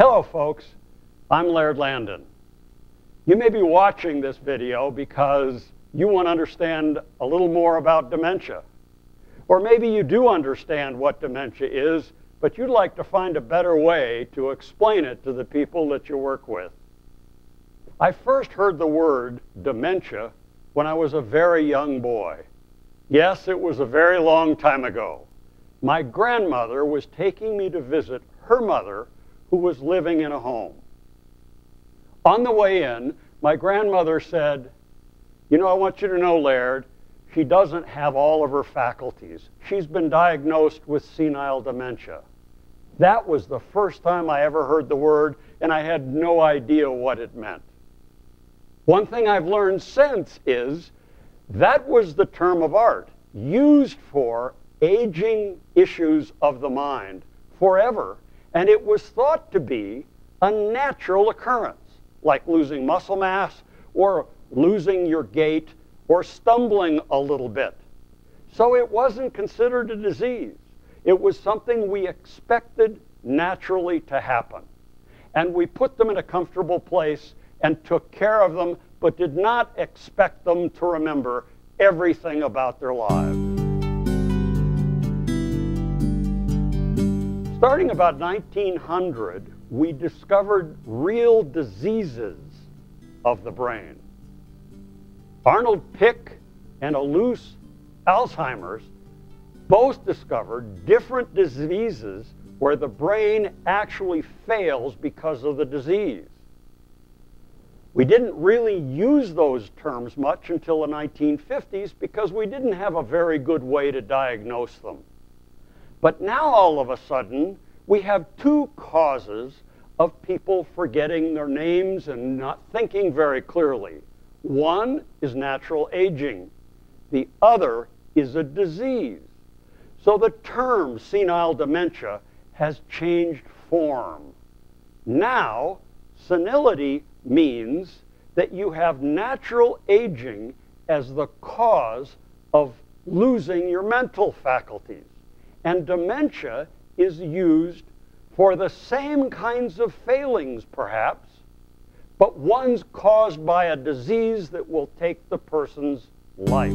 Hello folks, I'm Laird Landon. You may be watching this video because you want to understand a little more about dementia. Or maybe you do understand what dementia is, but you'd like to find a better way to explain it to the people that you work with. I first heard the word dementia when I was a very young boy. Yes, it was a very long time ago. My grandmother was taking me to visit her mother, who was living in a home. On the way in, my grandmother said, "You know, I want you to know, Laird, she doesn't have all of her faculties. She's been diagnosed with senile dementia." That was the first time I ever heard the word, and I had no idea what it meant. One thing I've learned since is that was the term of art used for aging issues of the mind forever, and it was thought to be a natural occurrence, like losing muscle mass or losing your gait or stumbling a little bit. So it wasn't considered a disease. It was something we expected naturally to happen. And we put them in a comfortable place and took care of them, but did not expect them to remember everything about their lives. Starting about 1900, we discovered real diseases of the brain. Arnold Pick and Alois Alzheimer's both discovered different diseases where the brain actually fails because of the disease. We didn't really use those terms much until the 1950s because we didn't have a very good way to diagnose them. But now all of a sudden, we have two causes of people forgetting their names and not thinking very clearly. One is natural aging. The other is a disease. So the term senile dementia has changed form. Now, senility means that you have natural aging as the cause of losing your mental faculties. And dementia is used for the same kinds of failings, perhaps, but one's caused by a disease that will take the person's life.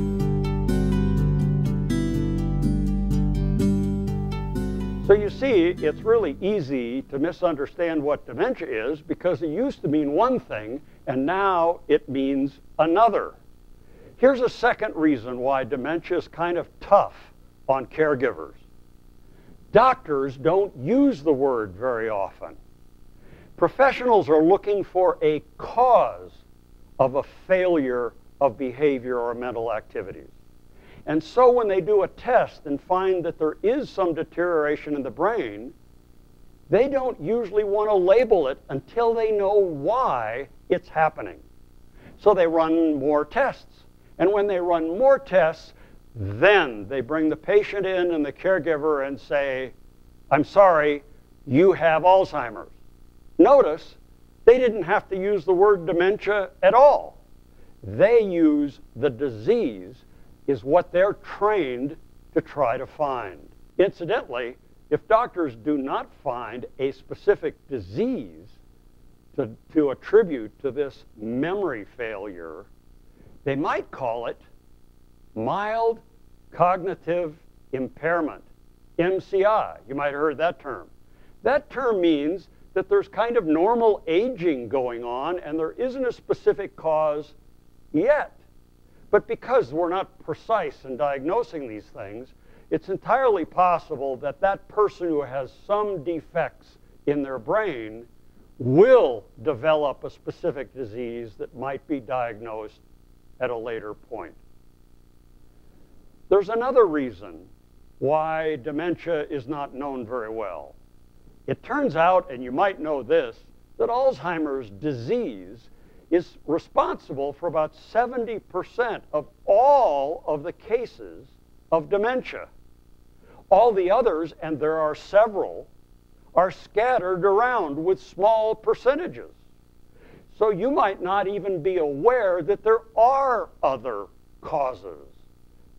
So you see, it's really easy to misunderstand what dementia is because it used to mean one thing and now it means another. Here's a second reason why dementia is kind of tough on caregivers. Doctors don't use the word very often. Professionals are looking for a cause of a failure of behavior or mental activities. And so when they do a test and find that there is some deterioration in the brain, they don't usually want to label it until they know why it's happening. So they run more tests. And when they run more tests, then they bring the patient in and the caregiver and say, "I'm sorry, you have Alzheimer's." Notice, they didn't have to use the word dementia at all. They use the disease is what they're trained to try to find. Incidentally, if doctors do not find a specific disease to attribute to this memory failure, they might call it mild cognitive impairment, MCI. You might have heard that term. That term means that there's kind of normal aging going on and there isn't a specific cause yet. But because we're not precise in diagnosing these things, it's entirely possible that that person who has some defects in their brain will develop a specific disease that might be diagnosed at a later point. There's another reason why dementia is not known very well. It turns out, and you might know this, that Alzheimer's disease is responsible for about 70% of all of the cases of dementia. All the others, and there are several, are scattered around with small percentages. So you might not even be aware that there are other causes.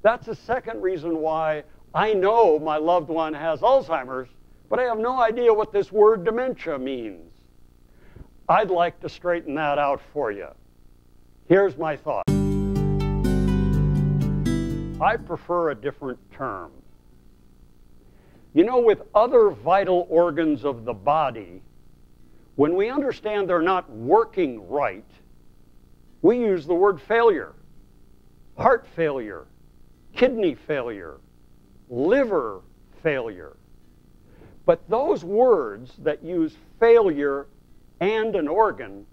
That's the second reason why I know my loved one has Alzheimer's, but I have no idea what this word dementia means. I'd like to straighten that out for you. Here's my thought. I prefer a different term. You know, with other vital organs of the body, when we understand they're not working right, we use the word failure. Heart failure, kidney failure, liver failure. But those words that use failure and an organ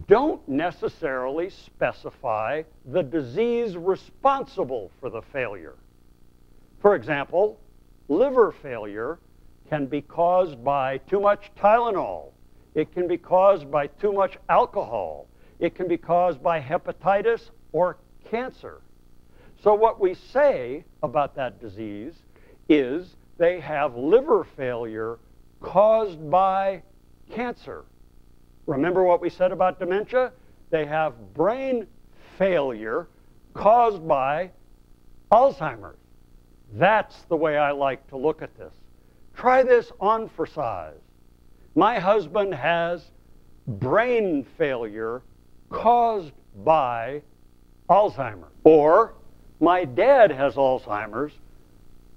don't necessarily specify the disease responsible for the failure. For example, liver failure can be caused by too much Tylenol. It can be caused by too much alcohol. It can be caused by hepatitis or cancer. So what we say about that disease is they have liver failure caused by cancer. Remember what we said about dementia? They have brain failure caused by Alzheimer's. That's the way I like to look at this. Try this on for size. My husband has brain failure caused by Alzheimer's. Or my dad has Alzheimer's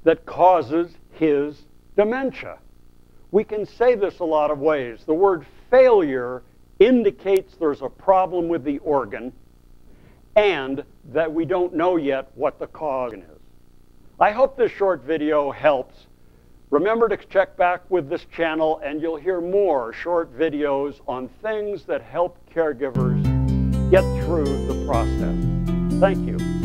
that causes his dementia. We can say this a lot of ways. The word failure indicates there's a problem with the organ and that we don't know yet what the cause is. I hope this short video helps. Remember to check back with this channel and you'll hear more short videos on things that help caregivers get through the process. Thank you.